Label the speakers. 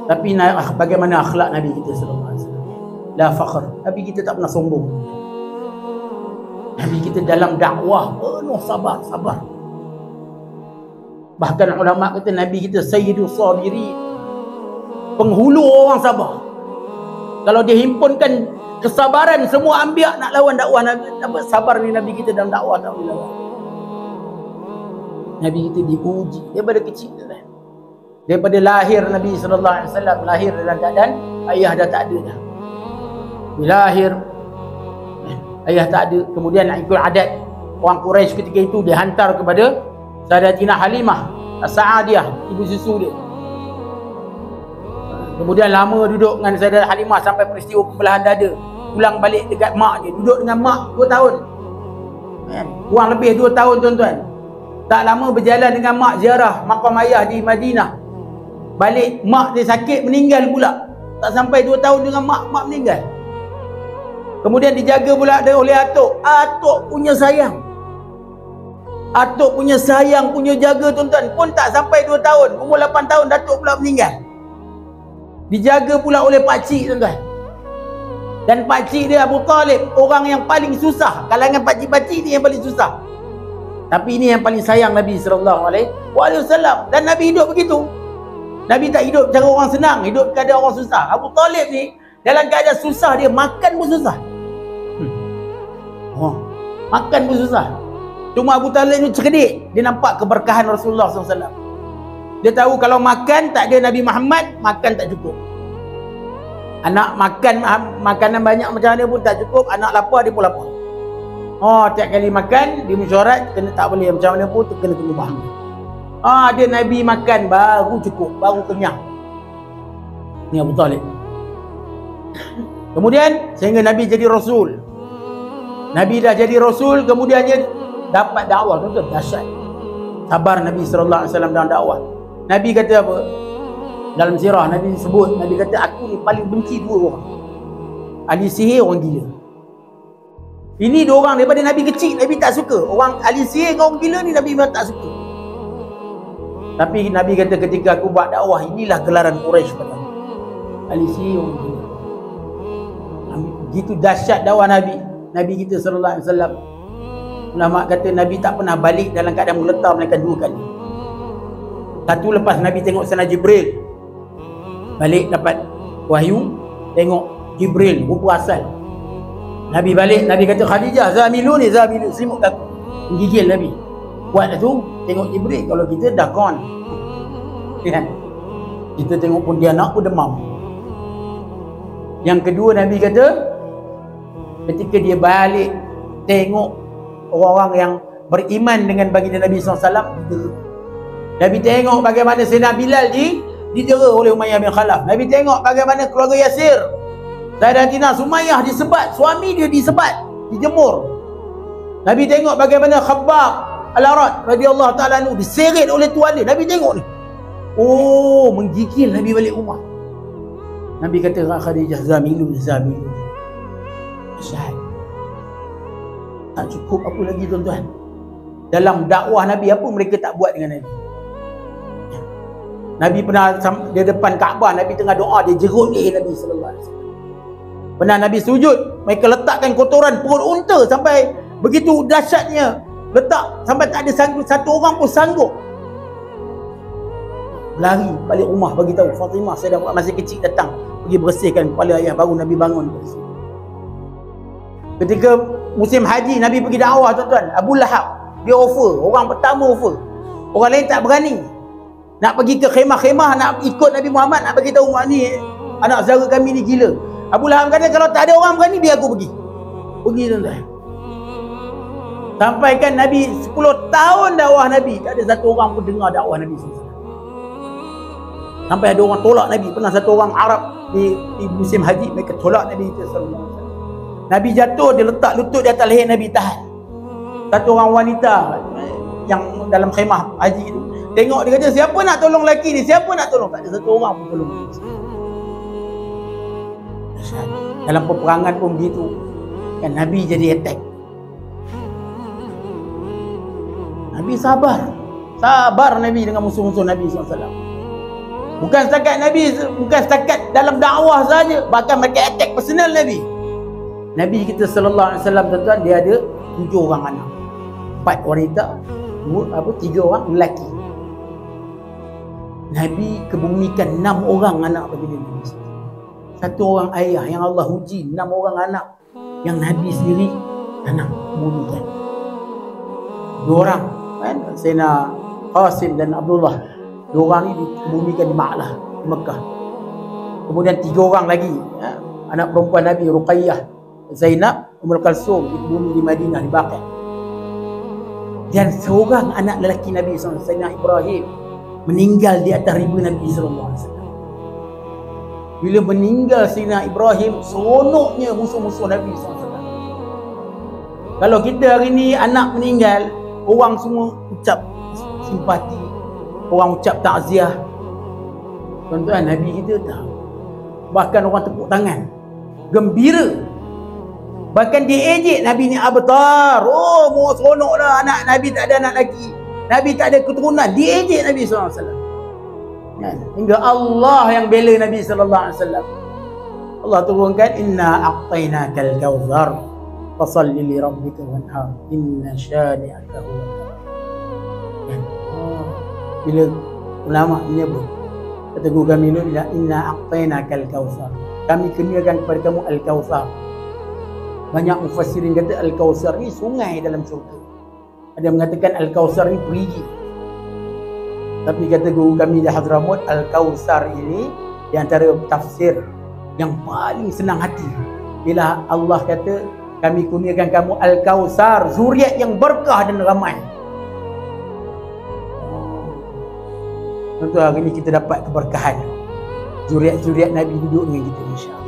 Speaker 1: Tapi bagaimana akhlak Nabi kita sallallahu alaihi wasallam? La fakhr. Nabi kita tak pernah sombong. Nabi kita dalam dakwah penuh sabar. Bahkan ulama kata Nabi kita sayyidus sabirin, penghulu orang sabar. Kalau dia himpunkan kesabaran semua anbiya nak lawan dakwah Nabi, sabar ni Nabi kita dalam dakwah tak boleh lawan. Nabi kita diuji daripada kecil dah. Daripada lahir Nabi sallallahu alaihi wasallam lahir dalam keadaan ayah dah tak ada dah. Bila lahir ayah tak ada, kemudian nak ikut adat orang Quraisy ketika itu dihantar kepada Sayyidatina Halimah As-Sa'adiyah, ibu susu dia. Kemudian lama duduk dengan Sayyidatina Halimah sampai peristiwa pembelahan dada. Pulang balik dekat mak dia, duduk dengan mak 2 tahun. Kurang lebih 2 tahun tuan-tuan. Tak lama berjalan dengan mak ziarah makam ayah di Madinah. Balik mak dia sakit meninggal pula. Tak sampai 2 tahun dengan mak meninggal. Kemudian dijaga pula oleh atuk. Atuk punya sayang. Atuk punya sayang, punya jaga tuan-tuan. Pun tak sampai 2 tahun. Umur 8 tahun datuk pula meninggal. Dijaga pula oleh pakcik tuan-tuan. Dan pakcik dia Abu Talib, orang yang paling susah. Kalangan pakcik-pakcik ni yang paling susah. Tapi ini yang paling sayang Nabi SAW. Dan Nabi hidup begitu. Nabi tak hidup cara orang senang, hidup keadaan orang susah. Abu Talib ni dalam keadaan susah dia makan pun susah. Makan pun susah. Cuma Abu Talib ni cerdik. Dia nampak keberkahan Rasulullah SAW. Dia tahu kalau makan tak ada Nabi Muhammad, makan tak cukup. Anak makan makanan banyak macam mana pun tak cukup. Anak lapar dia pun lapar. Tiap kali makan dia mesyuarat kena tak boleh macam mana pun kena tunggu bahan. Dia Nabi makan baru cukup, baru kenyang. Ni Abu Talib. Kemudian sehingga Nabi jadi Rasul. Nabi dah jadi Rasul, kemudian dia dapat dakwah. Tuan-tuan, dahsyat. Sabar Nabi SAW dalam dakwah. Nabi kata apa? Dalam sirah Nabi sebut, Nabi kata aku ni paling benci 2 orang. Ahli sihir, orang gila. Ini 2 orang daripada Nabi kecil Nabi tak suka. Orang ahli sihir dengan orang gila ni Nabi memang tak suka. Tapi Nabi kata ketika aku buat dakwah, inilah gelaran Quraisy pada aku. Ahli sihir, orang gila. Begitu dahsyat dakwah Nabi. Nabi kita sallallahu alaihi wasallam. Ulama kata Nabi tak pernah balik dalam keadaan meletar melainkan 2 kali. Satu lepas Nabi tengok Sayyidina Jibril. Balik dapat wahyu, tengok Jibril rupa asal. Nabi balik, Nabi kata Khadijah, zamilu, selimut aku. Menggigil Nabi. Buat tu, tengok Jibril. Kalau kita dah gone. Kan? Kita tengok pun dia anak pun demam. Yang kedua Nabi kata, ketika dia balik tengok orang-orang yang beriman dengan baginda Nabi SAW, Nabi tengok bagaimana Sayyidina Bilal dijera oleh Umayyah bin Khalaf. Nabi tengok bagaimana keluarga Yasir, Sayyidatina Sumayyah disebat, suami dia disebat, dijemur. Nabi tengok bagaimana Khabbab Al-Arat radhiyallahu ta'ala anhu diseret oleh tuan dia. Nabi tengok ni. Menggigil Nabi balik rumah. Nabi kata Khadijah, zamilu. Syahid. Tak cukup apa lagi tuan-tuan. Dalam dakwah Nabi, apa mereka tak buat dengan Nabi? Nabi pernah di depan Kaabah, Nabi tengah doa, dia jerut leher Nabi sallallahu alaihi wasallam. Pernah Nabi sujud, mereka letakkan kotoran perut unta sampai begitu dahsyatnya, letak sampai tak ada satu orang pun sanggup. Lari balik rumah bagi tahu Fatimah, saya dah masih kecil, datang pergi bersihkan kepala ayah, baru Nabi bangun. Ketika musim haji Nabi pergi dakwah tuan-tuan, Abu Lahab dia offer, orang pertama offer. Orang lain tak berani. Nak pergi ke khemah-khemah, nak ikut Nabi Muhammad, nak bagi tahu mak ni anak saudara kami ni gila. Abu Lahab kata kalau tak ada orang berani biar aku pergi. Pergi tuan-tuan. Sampaikan Nabi 10 tahun dakwah Nabi, tak ada satu orang pun dengar dakwah Nabi SAW. Sampai ada orang tolak Nabi. Pernah satu orang Arab di musim haji, mereka tolak Nabi SAW. Nabi jatuh, dia letak lutut di atas leher Nabi, tahan. Satu orang wanita yang dalam khemah haji tu tengok, dia kata siapa nak tolong lelaki ni, siapa nak tolong? Tak ada satu orang pun tolong. Dalam peperangan pun begitu kan, Nabi jadi attack. Nabi sabar Nabi dengan musuh-musuh Nabi SAW. Bukan setakat Nabi, bukan setakat dalam dakwah saja, bahkan mereka attack personal Nabi. Nabi kita sallallahu alaihi wasallam tuan-tuan, dia ada 7 orang anak. 4 wanita, 3 orang lelaki. Nabi kebumikan 6 orang anak bagi Nabi. 1 orang ayah yang Allah uji, 6 orang anak yang Nabi sendiri tak nak kebumikan. 2 orang kan, Sayyidina Qasim dan Abdullah. 2 orang ni dikebumikan di Ma'lah, di Mekah. Kemudian 3 orang lagi, anak perempuan Nabi, Ruqayyah, Zainab, Ummul Kalsum, dikebumi di Madinah, di Baqi'. Dan seorang anak lelaki Nabi SAW, Sayyidina Ibrahim, meninggal di atas riba Nabi SAW. Bila meninggal Sayyidina Ibrahim, seronoknya musuh-musuh Nabi SAW. Kalau kita hari ni anak meninggal, orang semua ucap simpati, orang ucap takziah. Tuan-tuan, Nabi kita tak. Bahkan orang tepuk tangan, gembira. Bahkan dia ejek Nabi ni abtar. Oh, mau seronok dah anak Nabi tak ada anak lagi. Nabi tak ada keturunan. Dia ejek Nabi SAW. Hingga Allah yang bela Nabi SAW. Allah turunkan, inna a'tainakal kautsar fasalli li rabbika wanhar inna syani'aka huwal abtar. Bila ulama menyebut, kata guru kami dulu, inna a'tainakal kautsar, kami kurniakan kepada kamu al-kautsar. Banyak mufassirin kata al-kautsar ni sungai dalam syurga. Ada yang mengatakan al-kautsar ni perigi. Tapi kata guru kami di Hadramut, al-kautsar ini di antara tafsir yang paling senang hati. Bila Allah kata, kami kurniakan kamu al-kautsar, zuriat yang berkah dan ramai. Tentu hari ini kita dapat keberkahan. Zuriat-zuriat Nabi duduk dengan kita, insya-Allah.